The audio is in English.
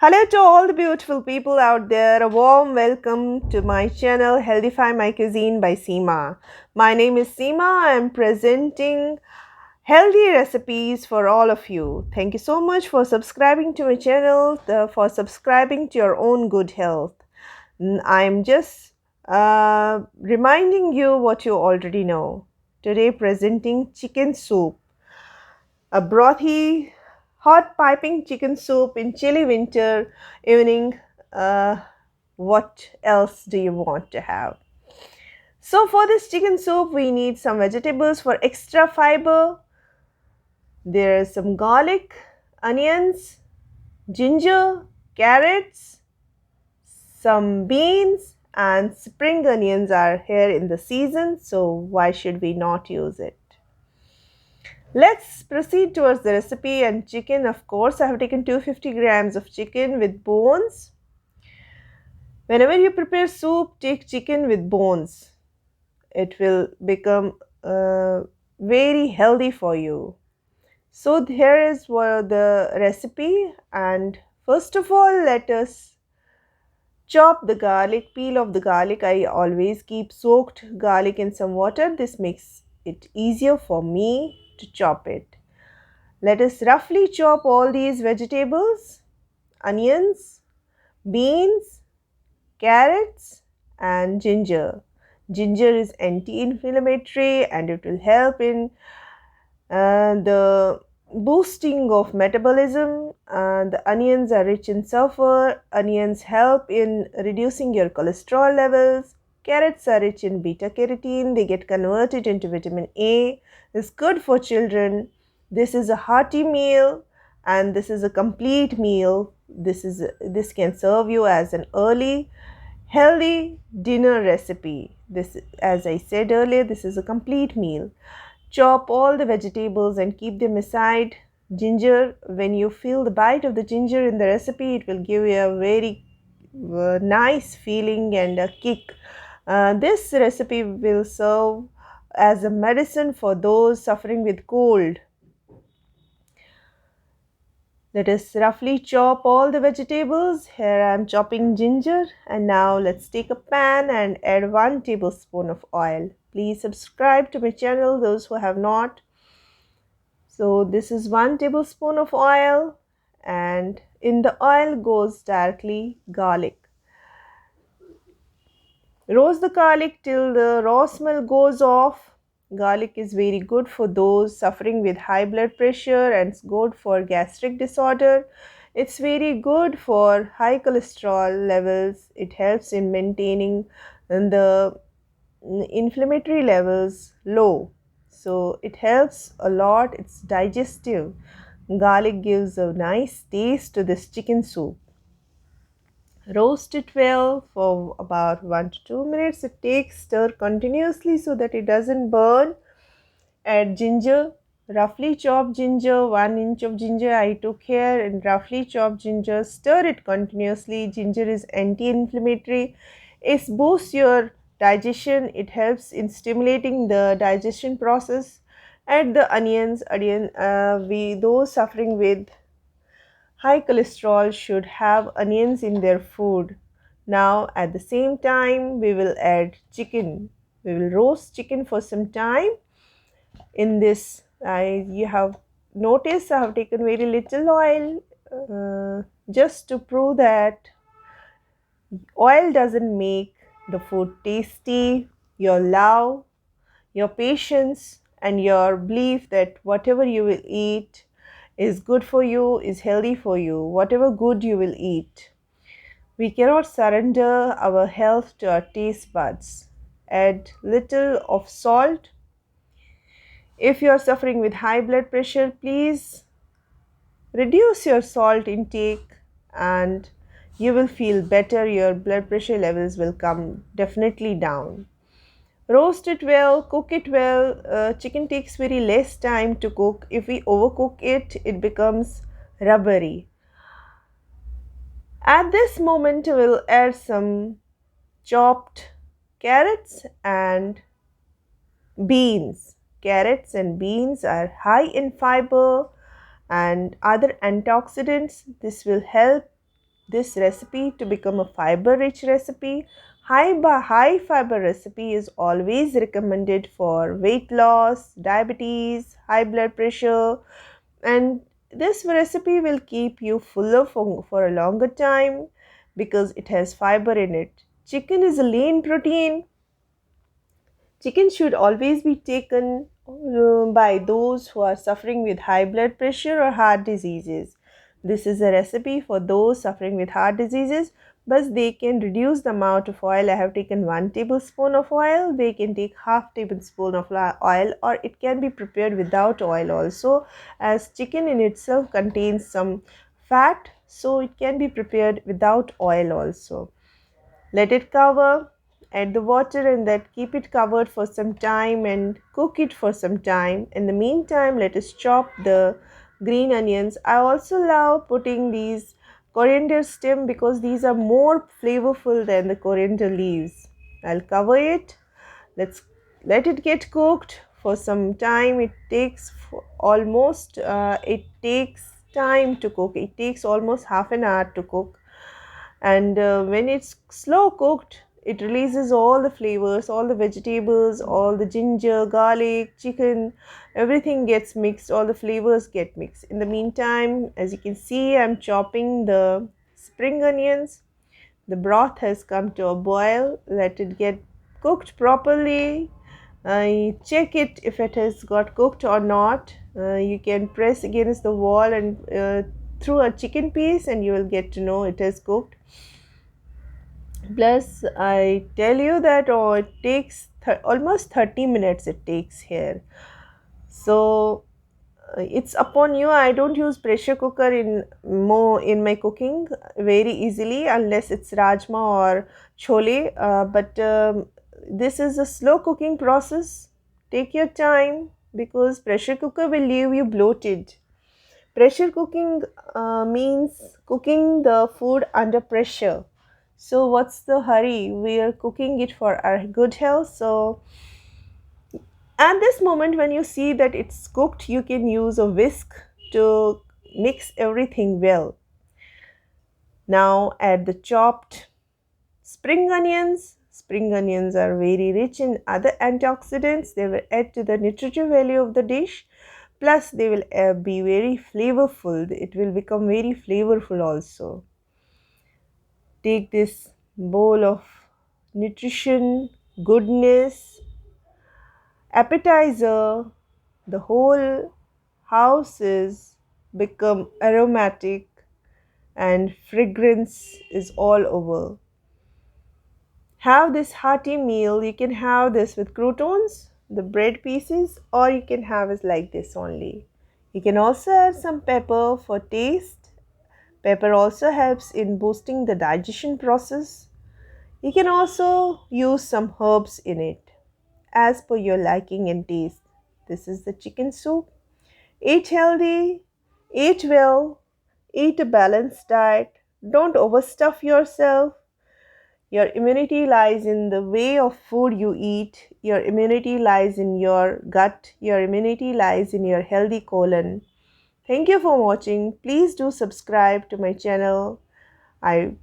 Hello to all the beautiful people out there. A warm welcome to my channel Healthify My Cuisine by Seema. My name is Seema. I am presenting healthy recipes for all of you. Thank you so much for subscribing to my channel, for subscribing to your own good health. I am just reminding you what you already know. Today presenting chicken soup, a brothy, hot piping chicken soup in chilly winter evening. Uh, what else do you want to have? So, for this chicken soup, we need some vegetables for extra fiber. There is some garlic, onions, ginger, carrots, some beans, and spring onions are here in the season, so why should we not use it? Let's proceed towards the recipe. And chicken, of course, I have taken 250 grams of chicken with bones. Whenever you prepare soup, take chicken with bones. It will become very healthy for you. So here is the recipe, and first of all, let us chop the garlic, peel off the garlic. I always keep soaked garlic in some water. This makes it easier for me to chop it. Let us roughly chop all these vegetables: onions, beans, carrots, and ginger. Ginger is anti-inflammatory and it will help in the boosting of metabolism. The onions are rich in sulfur. Onions help in reducing your cholesterol levels. Carrots are rich in beta carotene. They get converted into vitamin A. It's good for children. This is a hearty meal and this is a complete meal. This can serve you as an early healthy dinner recipe. This, as I said earlier, this is a complete meal. Chop all the vegetables and keep them aside. Ginger, when you feel the bite of the ginger in the recipe, it will give you a very nice feeling and a kick. This recipe will serve as a medicine for those suffering with cold. Let us roughly chop all the vegetables. Here I am chopping ginger, and now let's take a pan and add 1 tablespoon of oil. Please subscribe to my channel, those who have not. So this is 1 tablespoon of oil, and in the oil goes directly garlic. Roast the garlic till the raw smell goes off. Garlic is very good for those suffering with high blood pressure and it's good for gastric disorder. It's very good for high cholesterol levels. It helps in maintaining the inflammatory levels low. So it helps a lot. It's digestive. Garlic gives a nice taste to this chicken soup. Roast it well for about 1 to 2 minutes. It takes, stir continuously so that it doesn't burn. Add ginger, roughly chopped ginger, 1 inch of ginger I took here, and roughly chopped ginger. Stir it continuously. Ginger is anti-inflammatory. It boosts your digestion. It helps in stimulating the digestion process. Add the onions. Those suffering with high cholesterol should have onions in their food. Now at the same time we will add chicken. We will roast chicken for some time. In this, you have noticed I have taken very little oil, just to prove that oil doesn't make the food tasty. Your love, your patience, and your belief that whatever you will eat is good for you, is healthy for you, whatever good you will eat. We cannot surrender our health to our taste buds. Add little of salt. If you are suffering with high blood pressure, please reduce your salt intake and you will feel better. Your blood pressure levels will come definitely down. Roast it well, cook it well. Chicken takes very less time to cook. If we overcook it, it becomes rubbery. At this moment, we'll add some chopped carrots and beans. Carrots and beans are high in fiber and other antioxidants. This will help this recipe to become a fiber rich recipe. High fiber recipe is always recommended for weight loss, diabetes, high blood pressure, and this recipe will keep you fuller for a longer time because it has fiber in it. Chicken is a lean protein. Chicken should always be taken by those who are suffering with high blood pressure or heart diseases. This is a recipe for those suffering with heart diseases, but they can reduce the amount of oil. I have taken 1 tablespoon of oil. They can take half tablespoon of oil, or it can be prepared without oil also, as chicken in itself contains some fat, so it can be prepared without oil also. Let it cover, add the water, and that keep it covered for some time and cook it for some time. In the meantime, let us chop the green onions. I also love putting these coriander stem because these are more flavorful than the coriander leaves. I'll cover it. Let's let it get cooked for some time. It takes it takes time to cook. It takes almost half an hour to cook, and when it's slow cooked, it releases all the flavors, all the vegetables, all the ginger, garlic, chicken, everything gets mixed, all the flavors get mixed. In the meantime, as you can see, I'm chopping the spring onions. The broth has come to a boil. Let it get cooked properly. I check it if it has got cooked or not. You can press against the wall and through a chicken piece, and you will get to know it has cooked. Plus, I tell you that it takes almost 30 minutes it takes here. So it's upon you. I don't use pressure cooker in my cooking very easily unless it's rajma or chole. But this is a slow cooking process. Take your time because pressure cooker will leave you bloated. Pressure cooking means cooking the food under pressure. So what's the hurry? We are cooking it for our good health. So at this moment, when you see that it's cooked, you can use a whisk to mix everything well. Now add the chopped spring onions. Spring onions are very rich in other antioxidants. They will add to the nutritive value of the dish. Plus, they will be very flavorful. It will become very flavorful also. Take this bowl of nutrition, goodness, appetizer. The whole house is become aromatic and fragrance is all over. Have this hearty meal. You can have this with croutons, the bread pieces, or you can have it like this only. You can also add some pepper for taste. Pepper also helps in boosting the digestion process. You can also use some herbs in it as per your liking and taste. This is the chicken soup. Eat healthy, eat well, eat a balanced diet. Don't overstuff yourself. Your immunity lies in the way of food you eat. Your immunity lies in your gut. Your immunity lies in your healthy colon. Thank you for watching. Please do subscribe to my channel. I